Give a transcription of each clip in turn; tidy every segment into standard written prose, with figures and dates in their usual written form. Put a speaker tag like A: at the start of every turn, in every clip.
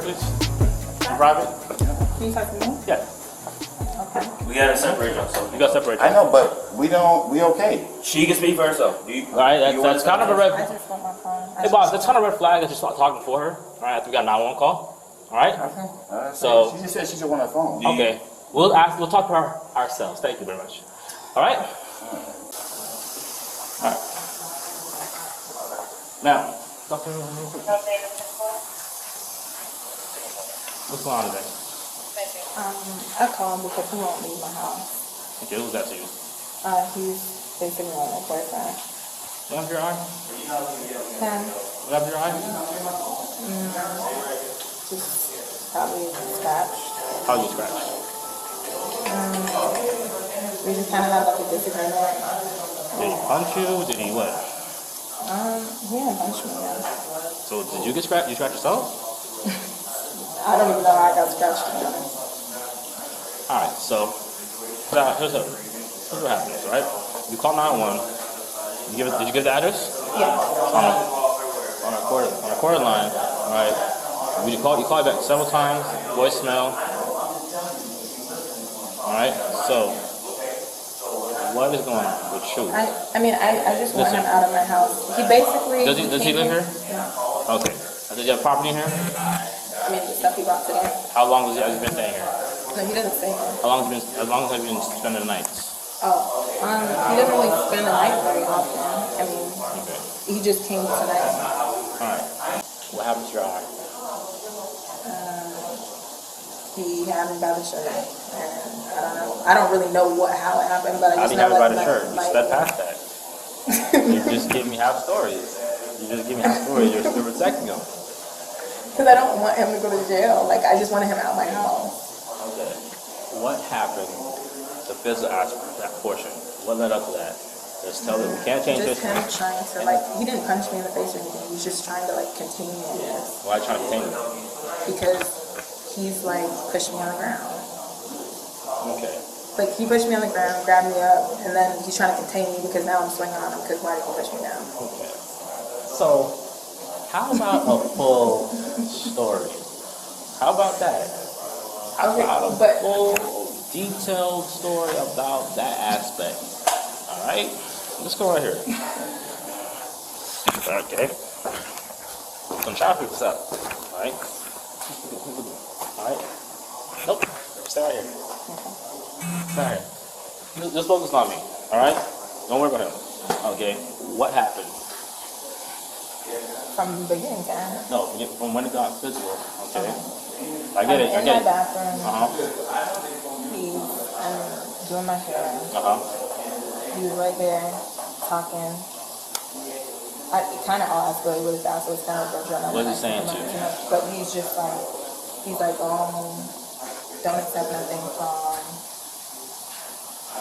A: please? In private?
B: Can you talk to me?
A: Yeah.
B: Okay.
C: We gotta separate ourselves.
A: You got separate.
D: I know, but we okay.
C: She can speak for herself.
A: Alright, that's kind of a red.
B: I just want my phone.
A: Hey boss, that's kind of a red flag that you're talking for her. Alright, after we got a 911 call. Alright? So
D: She just said she just want her phone.
A: okay. We'll talk to her ourselves. Thank you very much. Alright? Alright. Now, talk to me real quick. What's going on today?
B: I called because he won't leave my house.
A: Okay, who's that to you?
B: He's basically my boyfriend.
A: What happened to your eye?
B: Him,
A: What happened to your eye?
B: just probably scratched.
A: How you scratched?
B: We just kind of had like a disagreement.
A: Did he punch you? Did he what?
B: He didn't punch me, man.
A: So did you get scratched? You scratched yourself?
B: I don't even know how I got scratched, to be honest.
A: Alright, so here's what happens, right? You call 911. Did you give the address?
B: Yeah.
A: On a recorded line, alright? You call back several times, voicemail. Alright, so what is going on with you?
B: I just want him out of my house. He basically...
A: Does he live here?
B: Yeah.
A: Okay. Does he have property in here?
B: I mean, the stuff he brought today.
A: How long has he been staying here?
B: No, he doesn't stay here.
A: How long have you been spending the nights?
B: Oh, he doesn't really spend the night very often. I mean,
A: Okay.
B: he just came tonight.
A: Alright. What happened to your eye?
B: He had me by the shirt, and I don't know. I don't really know how it happened, but I
A: How
B: just
A: do you
B: know
A: have it by the
B: like,
A: shirt? You step past that. You just give me half stories. You're protecting him.
B: Because I don't want him to go to jail. Like, I just wanted him out of my house.
A: Okay. What happened? The physical aspect, that portion. What led up to that? Just tell them we can't change
B: Just
A: this.
B: him trying to, like, he didn't punch me in the face or anything. He was just trying to, like, continue me.
A: Why are you trying to contain him?
B: Because he's, like, pushed me on the ground.
A: Okay.
B: Like, he pushed me on the ground, grabbed me up, and then he's trying to contain me because now I'm swinging on him because why did he push me down?
A: Okay. So, how about a full story? How about that? How about a full, detailed story about that aspect? Alright? Let's go right here. Okay. Some child people's up. Alright? Alright? Nope. Stay right here. Stay right here. Just focus on me. Alright? Don't worry about him. Okay? What happened?
B: From the beginning to end.
A: No, from when it got physical. Okay. I get it.
B: I'm in my bathroom. I'm doing my hair. He was right there talking. It kind of all escalated really fast, so it's kind of adrenaline.
A: What is he saying to you?
B: But he's like, don't accept nothing from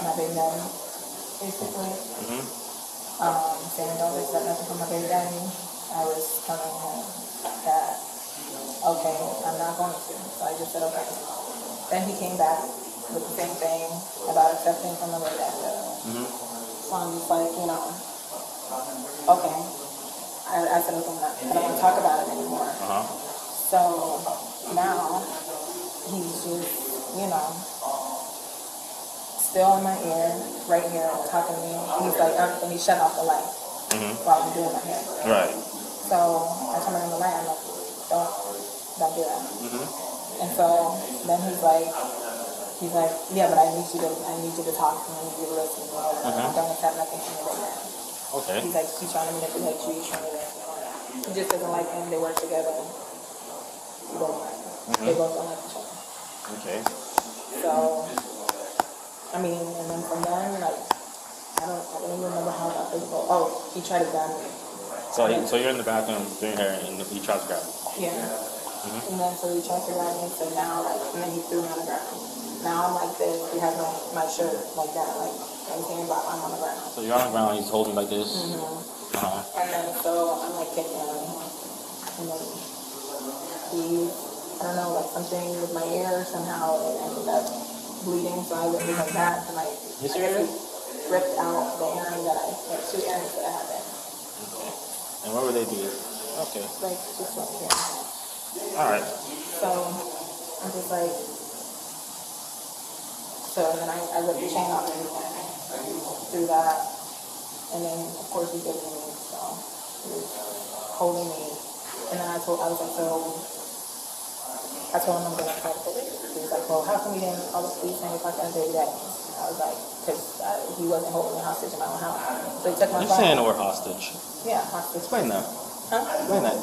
B: my baby daddy, basically. Saying don't accept nothing from my baby daddy. I was telling him that, okay, I'm not going to. So I just said, okay. Then he came back with the same thing about accepting from the way that. So I'm just like, okay. I said, okay, I don't want to talk about it anymore. So now he's just, still in my ear, right here, talking to me. He's like, and he shut off the light while I'm doing my hair.
A: Right.
B: So I told him in the light, I'm like, don't do that. And so then he's like, yeah, but I need you to talk to me, I need you to listen to me. Don't accept nothing from me right now.
A: Okay.
B: He's like, he's trying to manipulate you, he's trying to, he just doesn't like him, they work together. They both don't like each other.
A: Okay.
B: So, I mean, and then from then, like, I don't even remember how it got physical. Oh, he tried to grab me.
A: So you're in the bathroom doing hair and he tries to grab you.
B: Yeah. And then so he tried to grab me, so now, like, and then he threw me on the ground. Now I'm like this, he has my shirt like that, like, everything about I'm on the ground.
A: So you're on the ground, he's holding like this.
B: And then so I'm like kicking him, and then he, I don't know, like something with my ear somehow, it ended up bleeding, so I went like that, and like,
A: You serious?
B: ripped out the earring that like 2 earrings that I had there.
A: And where would they be? Okay.
B: Like, just right here.
A: Alright.
B: So I'm just like, so then I ripped the chain off and through that. And then, of course, he did me, so he was holding me. And then I was like, so I told him I'm going to call the police. He was like, well, how come you didn't call the police and if I couldn't do that? I was like, because he wasn't holding me hostage in my own house. So he took my phone.
A: You're saying the word hostage.
B: Yeah, hostage.
A: Explain that.
B: Huh?
A: Explain that.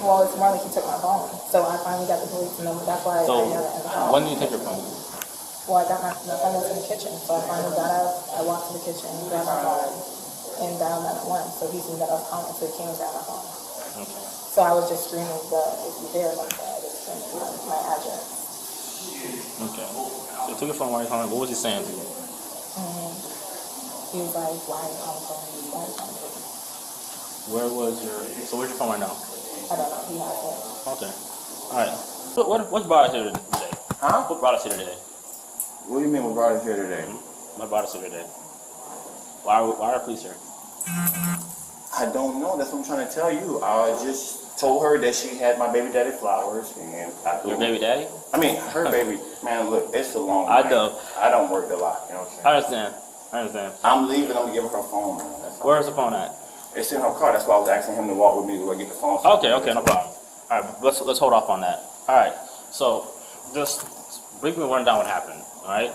B: Well, it's more like he took my phone. So I finally got the police to know, but that's why
A: So,
B: I never ended up.
A: when did you take your phone?
B: Well, I got my phone was in the kitchen. So I finally got out, I walked to the kitchen, grabbed my phone, and dialed 911. So he seen that I was calling, so he came and grabbed my phone.
A: Okay.
B: So I was just screaming if you dare like that, I was screaming my address.
A: Okay. So you took your phone while you calling. What was he saying to you?
B: He was like, why are you calling the police? Why are you calling the police?
A: So where's your phone right now?
B: I don't know. He has it.
A: Okay. Alright. So what brought us here today?
D: Huh?
A: What brought us here today?
D: What do you mean we brought us here today?
A: What brought us here today? Why are police here?
D: I don't know. That's what I'm trying to tell you. I just told her that she had my baby daddy flowers, and
A: Your baby daddy?
D: I mean, her baby. Man, look, it's a long.
A: I
D: night.
A: know.
D: I don't work a lot. You know what
A: I
D: I'm saying?
A: understand.
D: I'm leaving. I'm gonna give her her phone. Man. That's all.
A: Where's the phone at?
D: It's in her car. That's why I was asking him to walk with me to go get the phone.
A: Okay, no problem. Alright, let's hold off on that. Alright, so just briefly run down what happened, alright?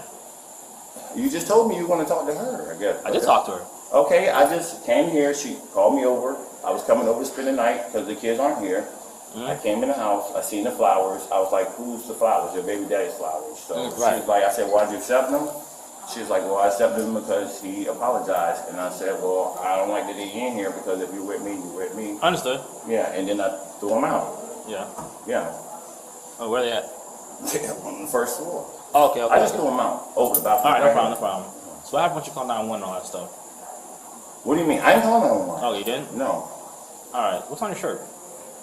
D: You just told me you were going to talk to her, I guess.
A: I did talk to her.
D: Okay, I just came here. She called me over. I was coming over to spend the night because the kids aren't here. I came in the house. I seen the flowers. I was like, who's the flowers? Your baby daddy's flowers. So she was like, I said, why'd you accept them? She was like, well, I accepted him because he apologized. And I said, well, I don't like that he in here because if you're with me, you're with me.
A: Understood.
D: Yeah, and then I threw him out.
A: Yeah.
D: Yeah.
A: Oh, where they at?
D: On the first floor.
A: Oh, okay.
D: I just threw him out over the balcony.
A: Alright, no problem. So what happened once you called 911 and all that stuff?
D: What do you mean? I ain't calling no one.
A: Oh, you didn't?
D: No.
A: Alright, what's on your shirt?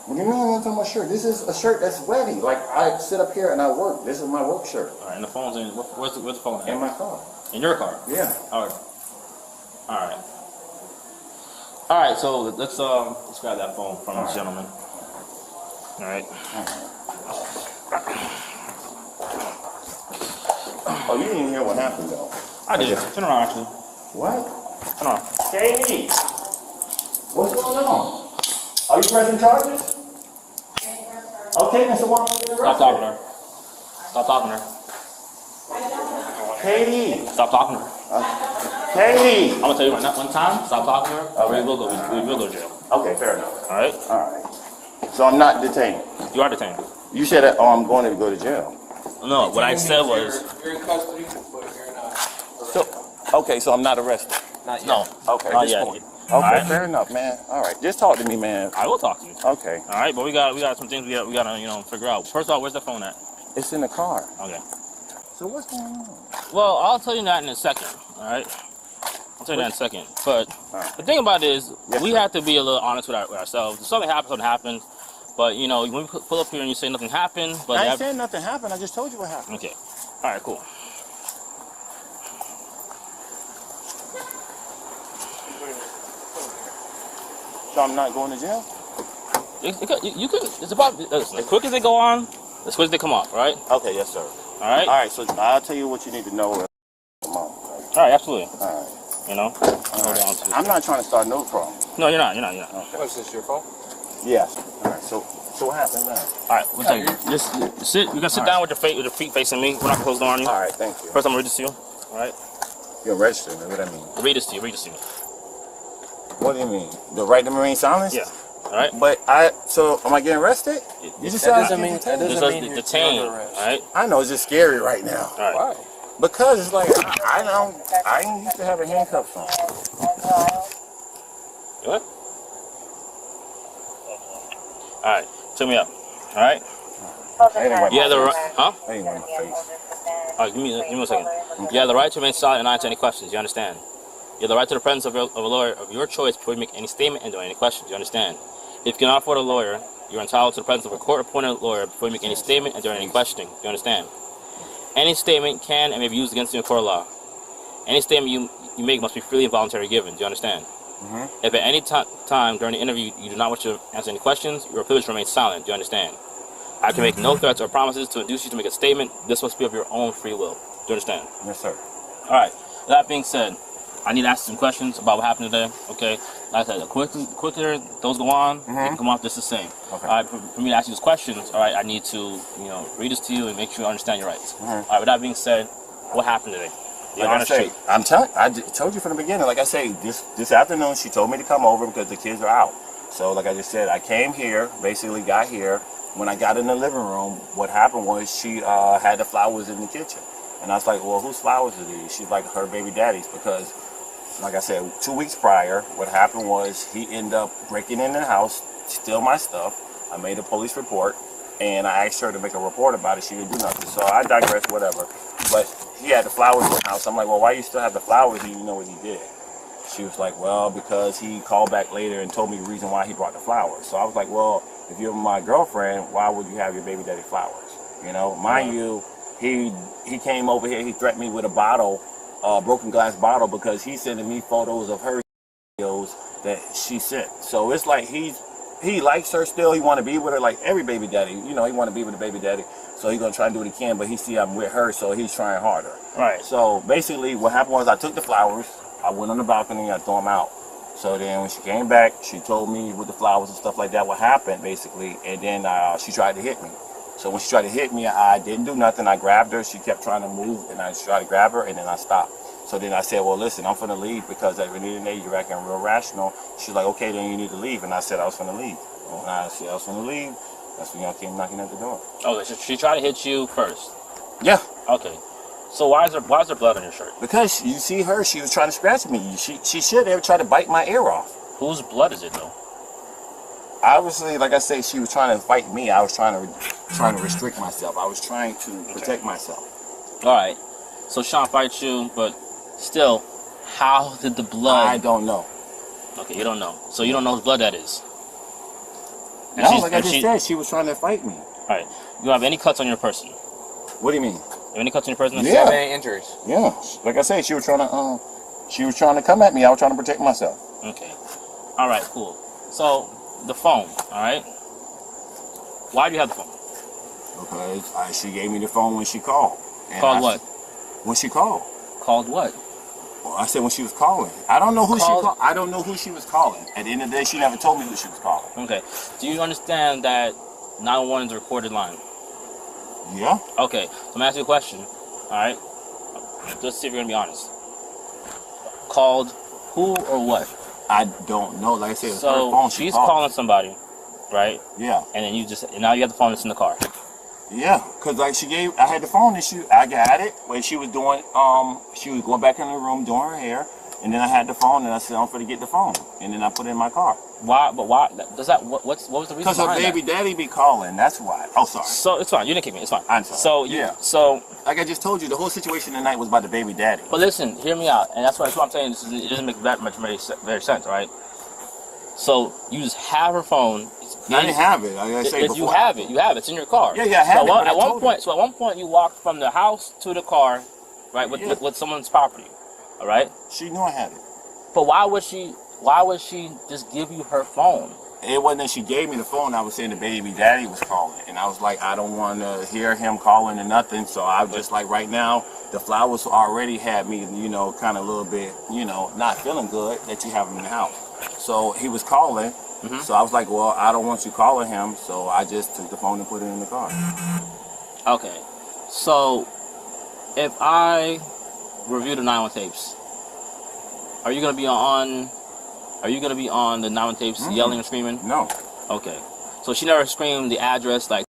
D: What do you mean I'm talking about shirt? This is a shirt that's wetty. Like, I sit up here and I work. This is my work shirt.
A: Alright, and the phone's in, where's the phone at?
D: In my car.
A: In your car?
D: Yeah.
A: Alright, so let's grab that phone from this gentleman. Alright.
D: Oh, you didn't even hear what happened, though.
A: I did. Turn around, actually.
D: What?
A: Turn around.
D: Katie! What's going on? Are you pressing charges? Okay, then so why don't you get
A: Stop talking to her. Stop talking to her.
D: Katie!
A: Stop talking to her.
D: Katie!
A: I'm gonna tell you right now, one time, stop talking to her, or we will go to jail.
D: Okay, fair enough.
A: Alright?
D: Alright. So I'm not detained.
A: You are detained.
D: You said that, oh, I'm going to go to jail.
A: No, what I said was,
E: You're in custody, but you're not arrested.
D: So, okay, so I'm not arrested.
E: Not yet.
A: no.
D: Okay,
A: Not
D: this
A: yet.
D: point. Okay,
A: Alright.
D: fair enough, man. Alright, just talk to me, man.
A: I will talk to you.
D: Okay.
A: Alright, but we got some things we gotta figure out. First of all, where's the phone at?
D: It's in the car.
A: Okay.
D: So what's going on?
A: Well, I'll tell you that in a second, alright? I'll tell you that in a second. But the thing about it is, we have to be a little honest with ourselves. If something happens. But, when we pull up here and you say nothing happened, but...
D: I ain't saying nothing happened. I just told you what happened.
A: Okay. Alright, cool.
D: So I'm not going to jail?
A: You could, it's about, listen, as quick as they go on, as quick as they come off, right?
D: Okay, yes, sir.
A: Alright?
D: Alright, so I'll tell you what you need to know. Come on.
A: Alright, absolutely.
D: Alright.
A: Hold on to
D: I'm not trying to start no problem.
A: No, you're not.
E: What's this, your phone?
D: Yes. Alright, so what happened now?
A: Alright, we'll take it. Just sit, you're gonna sit down with your feet facing me. We're not gonna close the door on you.
D: Alright, thank you.
A: First, I'm gonna read this to you. Alright?
D: You're registered, what I mean.
A: Read this to you.
D: What do you mean? The right to remain silent?
A: Yeah. Alright?
D: But so am I getting arrested? You just said
E: That
D: I
E: doesn't
D: was
E: mean,
D: getting
E: that
D: detained.
E: doesn't mean you're
A: detained.
E: under arrest.
A: Alright?
D: I know, it's just scary right now.
A: Alright.
E: Why?
D: Because it's like, I ain't used to having handcuffs on.
A: What? Alright, turn me up. Alright?
D: Anyway,
A: You have the right, huh?
D: Anyway, my face.
A: Alright, give me a second. You have the right to remain silent and not answer any questions, you understand? You have the right to the presence of a lawyer of your choice before you make any statement and do any questions, you understand? If you cannot afford a lawyer, you're entitled to the presence of a court-appointed lawyer before you make any statement and do any questioning, you understand? Any statement can and may be used against you in court of law. Any statement you make must be freely and voluntarily given, do you understand? If at any time during the interview you do not wish to answer any questions, you are privileged to remain silent, do you understand? I can make no threats or promises to induce you to make a statement. This must be of your own free will. Do you understand?
D: Yes, sir.
A: All right. That being said, I need to ask some questions about what happened today. Okay. Like I said, the quicker those go on, they can come off just the same.
D: Okay.
A: All right. For me to ask you these questions, all right, I need to, read this to you and make sure you understand your rights. All right. With that being said, what happened today?
D: Like I say, I told you from the beginning. Like I say, this afternoon she told me to come over because the kids are out. So like I just said, I came here, basically got here. When I got in the living room, what happened was she had the flowers in the kitchen. And I was like, well, whose flowers are these? She's like, her baby daddy's, because like I said, 2 weeks prior, what happened was he ended up breaking in the house, steal my stuff. I made a police report, and I asked her to make a report about it. She didn't do nothing. So I digress, whatever. But he had the flowers in the house. I'm like, well, why you still have the flowers and you know what he did? She was like, well, because he called back later and told me the reason why he brought the flowers. So I was like, well, if you're my girlfriend, why would you have your baby daddy flowers? Mind you, he came over here, he threatened me with a bottle, broken glass bottle, because he's sending me photos of her videos that she sent. So it's like he likes her still, he want to be with her like every baby daddy. He want to be with the baby daddy. So he's going to try and do what he can, but he see I'm with her, so he's trying harder.
A: Right.
D: So basically what happened was I took the flowers, I went on the balcony, I threw them out. So then when she came back, she told me with the flowers and stuff like that what happened, basically. And then she tried to hit me. So when she tried to hit me, I didn't do nothing. I grabbed her. She kept trying to move, and I tried to grab her, and then I stopped. So then I said, well, listen, I'm finna leave because at Renita, you're acting real rational. She's like, okay, then you need to leave. And I said I was finna leave. When I said I was finna leave, that's when y'all came knocking at the door.
A: Oh, so she tried to hit you first?
D: Yeah.
A: Okay. So why is there blood on your shirt?
D: Because you see her, she was trying to scratch me. She should have tried to bite my ear off.
A: Whose blood is it though?
D: Obviously, like I say, she was trying to fight me. I was trying to restrict myself. I was trying to protect myself.
A: All right. So Sean fights you, but still, how did the blood?
D: I don't know.
A: Okay, you don't know. So you don't know whose blood that is.
D: And no, like I just said, she was trying to fight me.
A: All right. You have any cuts on your person?
D: What do you mean?
A: Have any cuts on your person?
D: Yeah.
E: Any injuries?
D: Yeah. Like I said, she was trying to come at me. I was trying to protect myself.
A: Okay. All right. Cool. So the phone. All right. Why do you have the phone?
D: Because she gave me the phone when she called.
A: Called what?
D: When she called.
A: Called what?
D: Well, I said when she was calling. I don't know who she called. I don't know who she was calling. At the end of the day, she never told me who she was calling.
A: Okay. Do you understand that 911 is a recorded line?
D: Yeah.
A: Okay. So I'm gonna ask you a question. All right. Let's see if you're gonna be honest. Called who or what?
D: I don't know. Like I said,
A: so
D: her phone.
A: She's calling somebody, right?
D: Yeah.
A: And then now you got the phone that's in the car.
D: Yeah, cause like I had the phone and I got it when she was doing, she was going back in the room doing her hair, and then I had the phone and I said I'm gonna get the phone, and then I put it in my car.
A: Why? But why does that? What was the reason?
D: Because her baby daddy be calling. That's why. Oh, sorry.
A: So it's fine. You didn't kick me. It's fine.
D: I'm sorry.
A: So
D: like I just told you, the whole situation tonight was about the baby daddy.
A: But listen, hear me out, and that's what I'm saying. It doesn't make that much very sense, right? So you just have her phone.
D: I didn't have it. Like I say before.
A: You have it. You have it. It's in your car.
D: Yeah, I have it.
A: At one point, you walked from the house to the car, right, with someone's property. All right.
D: She knew I had it.
A: But why would she just give you her phone?
D: It wasn't that she gave me the phone. I was saying the baby daddy was calling, and I was like, I don't want to hear him calling or nothing. So I was just like, right now, the flowers already had me, kind of a little bit, not feeling good that you have him in the house. So he was calling. Mm-hmm. So I was like, well, I don't want you calling him. So I just took the phone and put it in the car.
A: Okay. So if I review the 911 tapes, are you gonna be on the 911 tapes yelling and screaming?
D: No.
A: Okay. So she never screamed the address, like,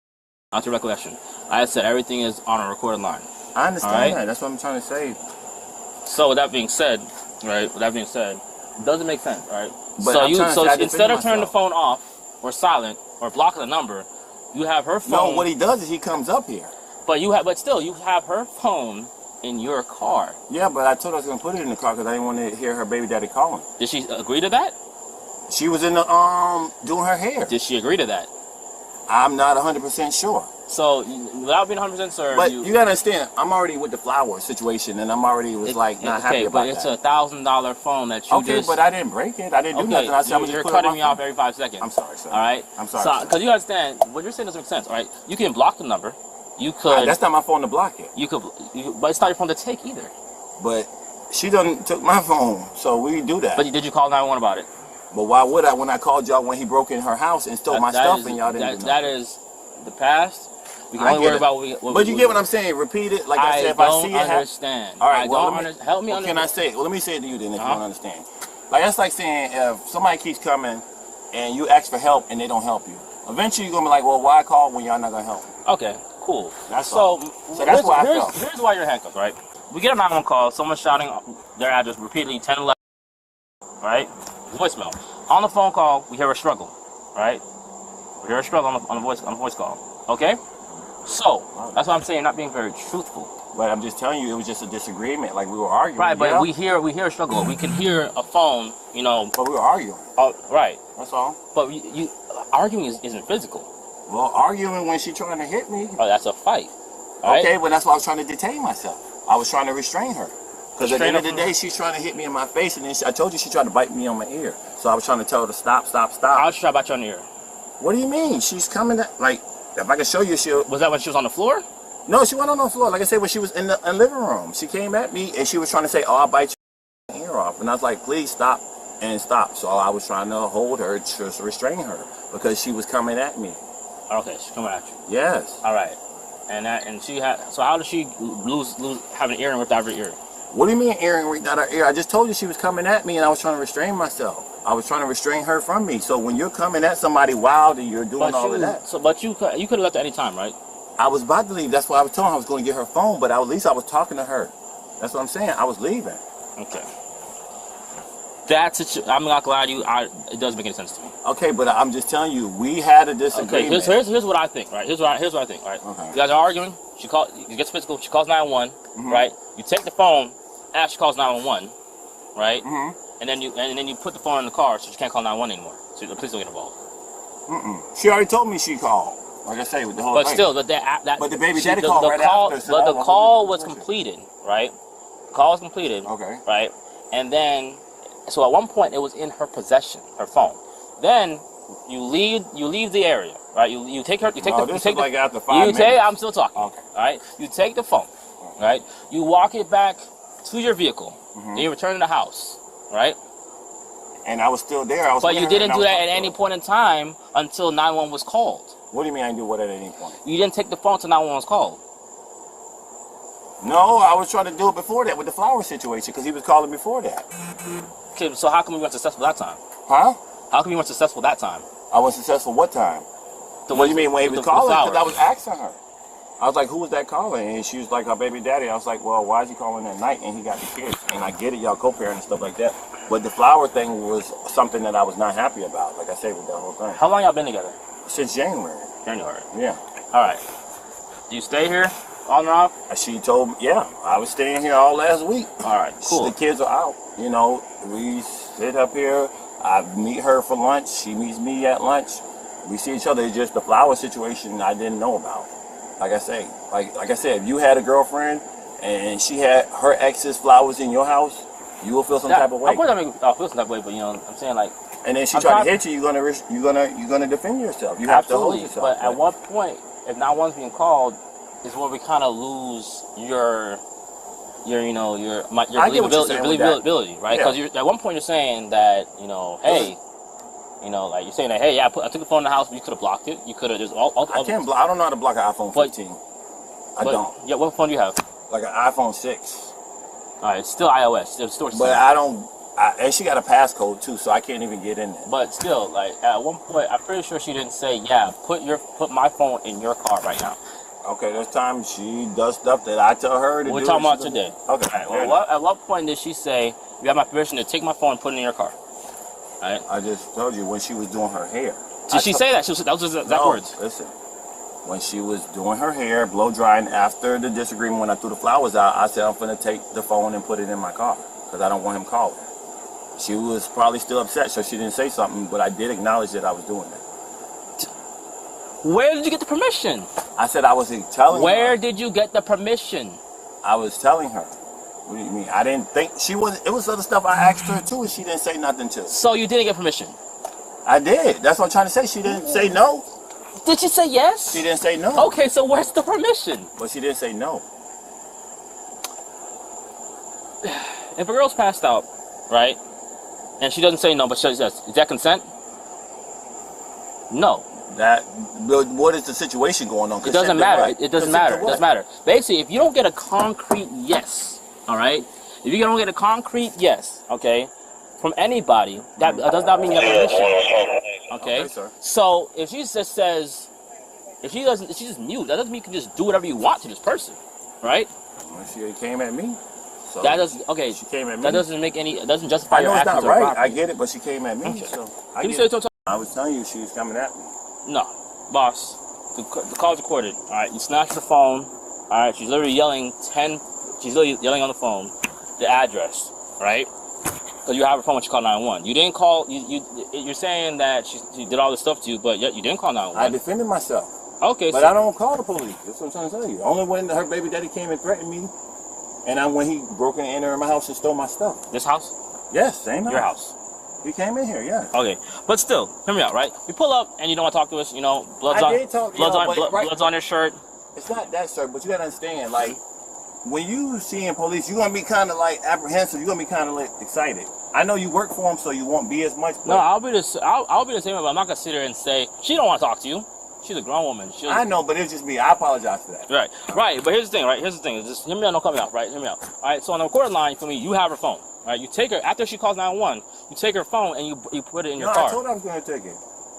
A: not your recollection. I said everything is on a recorded line.
D: I understand that. That's what I'm trying to say.
A: So with that being said, it doesn't make sense, right?
D: But
A: so instead of turning the phone off or silent or blocking the number, you have her phone.
D: No, what he does is he comes up here.
A: But still, you have her phone in your car.
D: Yeah, but I told her I was gonna put it in the car because I didn't want to hear her baby daddy calling.
A: Did she agree to that?
D: She was in the doing her hair.
A: Did she agree to that?
D: I'm not 100% sure.
A: So without being 100% sure,
D: But you gotta understand, I'm already with the flower situation, and I'm already not happy about
A: that. Okay, but it's
D: that.
A: $1,000 phone that you
D: Okay, but I didn't break it. I didn't do nothing. I said, I'm
A: you're
D: just
A: cutting me off every 5 seconds.
D: I'm sorry, sir.
A: All right.
D: I'm sorry.
A: So because you understand, what you're saying doesn't make sense. All right. You can block the number. You could.
D: That's not my phone to block it.
A: You could, but it's not your phone to take either.
D: But she done took my phone, so we do that.
A: But did you call 911 about it?
D: But why would I when I called y'all when he broke in her house and stole my stuff and y'all didn't do
A: that is the past. We can only worry about what
D: you get what I'm saying? Repeat it. Like I said, if I see it happen.
A: I understand.
D: All right,
A: help me understand.
D: Can I say it? Well, let me say it to you then if you don't understand. Like, that's like saying if somebody keeps coming and you ask for help and they don't help you. Eventually you're going to be like, well, why call when y'all not going to help me?
A: Okay, cool.
D: That's all. So that's why I felt.
A: Here's why you're handcuffed, right? We get a 911 call, someone shouting their address repeatedly, 1011, right? Voicemail. On the phone call, we hear a struggle, right? We hear a struggle on the voice call, okay? So, that's why I'm saying not being very truthful.
D: But I'm just telling you, it was just a disagreement, like we were arguing.
A: Right, but we hear a struggle. We can hear a phone, you know.
D: But we were arguing.
A: Right.
D: That's all.
A: But you arguing isn't physical.
D: Well, arguing when she trying to hit me.
A: Oh, that's a fight.
D: Okay, but that's why I was trying to detain myself. I was trying to restrain her. Because at the end of the day, she's trying to hit me in my face, and then I told you she tried to bite me on my ear. So I was trying to tell her to stop.
A: How'd she try to bite you on the ear?
D: What do you mean? She's coming at, like, if I can show you, she'll...
A: Was that when she was on the floor?
D: No, she wasn't on the floor. Like I said, when she was in the living room, she came at me, and she was trying to say, oh, I'll bite your ear off. And I was like, please stop and stop. So I was trying to hold her to restrain her because she was coming at me.
A: Okay, she's coming at you.
D: Yes.
A: All right. And she had... So how did she have an earring ripped out of her ear?
D: What do you mean earring ripped out of her ear? I just told you she was coming at me, and I was trying to restrain myself. I was trying to restrain her from me. So when you're coming at somebody wild and you're doing all of that.
A: But you could have left at any time, right?
D: I was about to leave. That's why I was telling her I was going to get her phone, but at least I was talking to her. That's what I'm saying. I was leaving.
A: Okay. I'm not glad it doesn't make any sense to me.
D: Okay, but I'm just telling you, we had a disagreement.
A: Okay, here's what I think, right? Here's what I think, right? Okay. You guys are arguing. It gets physical. She calls 911, right? You take the phone after she calls 911, right? And then you put the phone in the car so she can't call 911 anymore. So the police don't get involved.
D: She already told me she called. Like I say, with the whole thing.
A: But still,
D: but the baby daddy called right after. So
A: but the call was completed, right? The call was completed.
D: Okay.
A: Right? And then, so at one point it was in her possession, her phone. Then you leave the area, right? You take like after 5 minutes. I'm still talking. Okay. All right. You take the phone, right? You walk it back to your vehicle. Then you return to the house, right?
D: And I was still there.
A: But you didn't do that at any point in time until 911 was called.
D: What do you mean I didn't do what at any point?
A: You didn't take the phone until 911 was called.
D: No, I was trying to do it before that with the flower situation because he was calling before that.
A: Okay, so how come you weren't successful that time?
D: Huh?
A: How come you weren't successful that time?
D: I was successful what time? What do you mean when he was calling? Because I was asking her. I was like, who was that calling? And she was like, her baby daddy. I was like, well, why is he calling at night and he got the kids? And I get it, y'all co-parent and stuff like that. But the flower thing was something that I was not happy about, like I said, with that whole thing.
A: How long y'all been together?
D: Since January.
A: January?
D: Yeah.
A: All right. Do you stay here on and off?
D: She told me, yeah, I was staying here all last week.
A: All right, cool.
D: The kids are out. You know, we sit up here. I meet her for lunch. She meets me at lunch. We see each other. It's just the flower situation I didn't know about. Like I say, like I said, if you had a girlfriend and she had her ex's flowers in your house, you will feel some type of way.
A: Of course, I'll feel some type of way, but you know, I'm saying like.
D: And then she tried to hit you. You're gonna defend yourself. You have to hold yourself.
A: But at one point, if not one's being called, is where we kind of lose your believability, right? Because at one point you're saying that hey. Like you're saying that, hey, yeah, I took the phone in the house, but you could have blocked it. You could have just
D: I can't block. I don't know how to block an iPhone 15. I don't.
A: Yeah, what phone do you have?
D: Like an iPhone 6.
A: All right, it's still iOS. It's still
D: but I don't. And she got a passcode too, so I can't even get in there.
A: But still, like at one point, I'm pretty sure she didn't say, yeah, put my phone in your car right now.
D: Okay, this time she does stuff that I tell her to do.
A: We're talking about today.
D: Okay.
A: Right, well, at what point did she say, you have my permission to take my phone and put it in your car? Right.
D: I just told you when she was doing her hair.
A: Did she say that? That was his exact words.
D: Listen, when she was doing her hair, blow drying after the disagreement when I threw the flowers out, I said I'm gonna take the phone and put it in my car because I don't want him calling. She was probably still upset, so she didn't say something, but I did acknowledge that I was doing that.
A: Where did you get the permission?
D: I said I wasn't telling her.
A: Where did you get the permission?
D: I was telling her. What do you mean? I didn't think she was. It was other stuff I asked her too, and she didn't say nothing to.
A: So you didn't get permission?
D: I did. That's what I'm trying to say. She didn't say no.
A: Did she say yes?
D: She didn't say no.
A: Okay, so where's the permission?
D: But she didn't say no.
A: If a girl's passed out, right, and she doesn't say no, but she says, is that consent? No.
D: What is the situation going on?
A: It doesn't matter. It doesn't matter. It doesn't matter. Basically, if you don't get a concrete yes, all right, if you don't get a concrete yes, okay, from anybody, that does not mean you have permission. Okay,
D: sir.
A: So if she just says, if she's just mute, that doesn't mean you can just do whatever you want to this person, right?
D: Well, she came at me. So
A: that doesn't. Okay,
D: she came at me.
A: That doesn't make any. It doesn't justify
D: I know
A: your
D: it's
A: actions.
D: not
A: Or
D: right.
A: property.
D: I get it, but she came at me.
A: Okay.
D: So
A: Can you say it?
D: I was telling you she was coming at me.
A: No, boss. The call's recorded. All right, you snatched the phone. All right, she's literally yelling She's literally yelling on the phone the address, right? Because you have her phone when she called 911. You didn't call. You're saying that she did all this stuff to you, but yet you didn't call 911.
D: I defended myself.
A: Okay,
D: but
A: so
D: I don't call the police. That's what I'm trying to tell you. Only when her baby daddy came and threatened me, and when he broke in and entered my house and stole my stuff.
A: This house?
D: Yes, same house.
A: Your house.
D: He came in here, yeah.
A: Okay, but still, hear me out, right? You pull up and you don't want to talk to us. You know, blood's on your shirt.
D: It's not that, sir, but you gotta understand, like, when you seeing police, you're gonna be kind of like apprehensive. You're gonna be kind of like excited. I know you work for them, so you won't be as much.
A: No, I'll be the same, but I'm not gonna sit there and say she don't want to talk to you. She's a grown woman.
D: I know, but it's just me. I apologize for that.
A: Right. But here's the thing, right? Here's the thing. Just hear me out. Don't cut me off, right? Hear me out. All right. So on the recording line, for me, you have her phone, right? You take her after she calls 911. You take her phone and you put it in your car.
D: I told her I was gonna take it.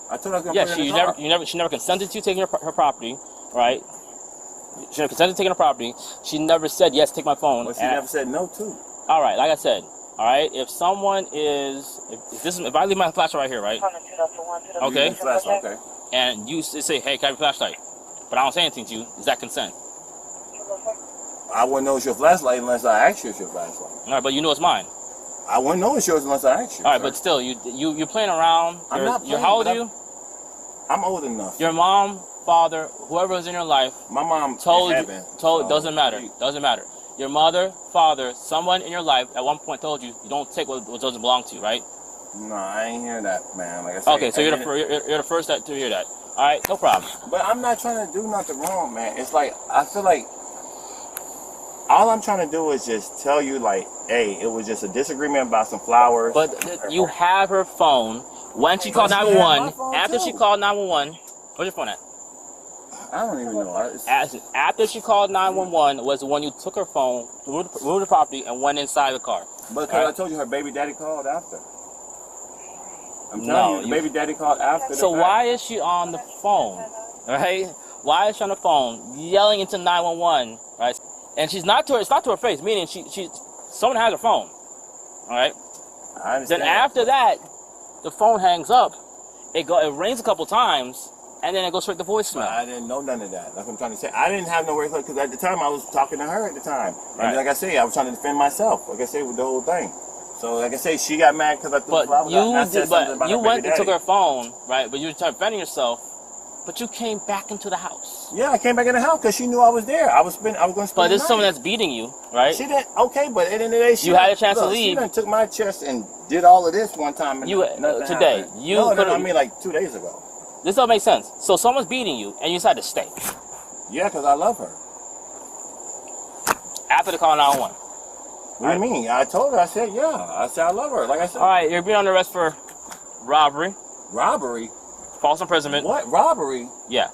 D: I told her I was gonna put it in the car.
A: She never consented to you taking her property, right? She never consented to taking her property. She never said yes, take my phone.
D: But she never said no too.
A: All right, like I said, all right. If someone is, if I leave my flashlight right here, right? Okay.
D: Okay.
A: And you say, hey, can I have your flashlight? But I don't say anything to you. Is that consent?
D: I wouldn't know it's your flashlight unless I asked you it's your flashlight.
A: All right, but you know it's mine.
D: I wouldn't know it's yours unless I asked you.
A: All right, but still, you're playing around.
D: I'm not playing.
A: How old are you?
D: I'm old enough.
A: Your mom, father, whoever was in your life.
D: My mom
A: told
D: in
A: you.
D: heaven,
A: Doesn't matter. Doesn't matter. Your mother, father, someone in your life at one point told you don't take what doesn't belong to you, right?
D: No, I ain't hear that, man. Like I said,
A: okay, so you're the first to hear that. All right, no problem.
D: But I'm not trying to do nothing wrong, man. It's like I feel like all I'm trying to do is just tell you, like, hey, it was just a disagreement about some flowers.
A: But you have her phone when she called 911. After she called 911, where's your phone at?
D: I don't even know.
A: After she called 911 was when you took her phone, removed the property, and went inside the car.
D: But I told you her baby daddy called after. I'm telling you, baby daddy called after.
A: So why is she on the phone, right? Why is she on the phone yelling into 911, right? And it's not to her face, meaning someone has her phone, all right?
D: I understand.
A: Then after that, the phone hangs up. It rings a couple times, and then it goes straight to voicemail.
D: But I didn't know none of that. That's what I'm trying to say. I didn't have nowhere because at the time I was talking to her at the time.
A: Right.
D: And like I say, I was trying to defend myself. Like I say, with the whole thing. So like I say, she got mad because I threw the flowers out, and I said something about
A: you
D: her
A: went
D: baby
A: and took
D: daddy.
A: her phone, right? But you were defending yourself. But you came back into the house.
D: Yeah, I came back in the house because she knew I was there. I was going to spend.
A: But this is someone that's beating you, right?
D: She didn't. Okay, but at the end of the day,
A: you had a chance to leave.
D: She done took my chest and did all of this one time. And
A: today.
D: No, I mean like 2 days ago.
A: This don't make sense. So someone's beating you, and you decided to stay.
D: Yeah, because I love her.
A: After the call 911.
D: What do you mean? I told her. I said, yeah. I said I love her. Like I said.
A: All right, you're being under arrest for robbery.
D: Robbery.
A: False imprisonment.
D: What robbery?
A: Yeah.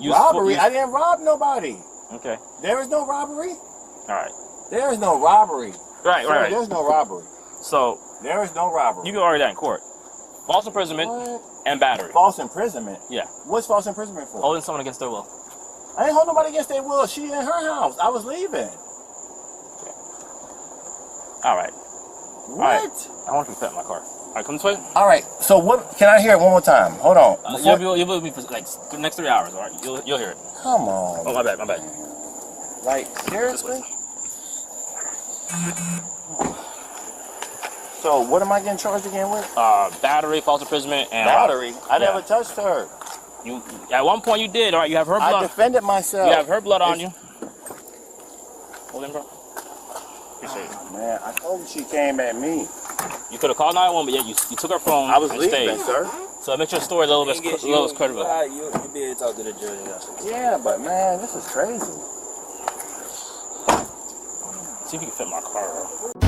D: Robbery? I didn't rob nobody.
A: Okay.
D: There is no robbery.
A: All right.
D: There is no robbery.
A: Right.
D: There's no robbery.
A: So
D: there is no robbery.
A: You can argue that in court. False imprisonment and battery.
D: False imprisonment?
A: Yeah.
D: What's false imprisonment for?
A: Holding someone against their will.
D: I ain't holding nobody against their will. She in her house. I was leaving.
A: Okay. All right.
D: What?
A: All right. I want to fit my car. All right, come this way.
D: All right. So what? Can I hear it one more time? Hold on.
A: You'll be for like the next 3 hours. All right. You'll hear it.
D: Come on.
A: Oh, my bad.
D: Like seriously? So what am I getting charged again with?
A: Battery, false imprisonment, and
D: battery. I never touched her.
A: You at one point you did, all right? You have her blood.
D: I defended myself.
A: You have her blood on you. Hold in, bro. Appreciate it.
D: Man, I told you she came at me.
A: You could have called 911, but yeah, you took her phone.
D: I was
A: and
D: leaving,
A: stayed.
D: sir.
A: So it makes your story a little bit credible.
C: You'll be able to talk to the judge.
D: Yeah, but man, this is crazy.
A: See if you can fit my car.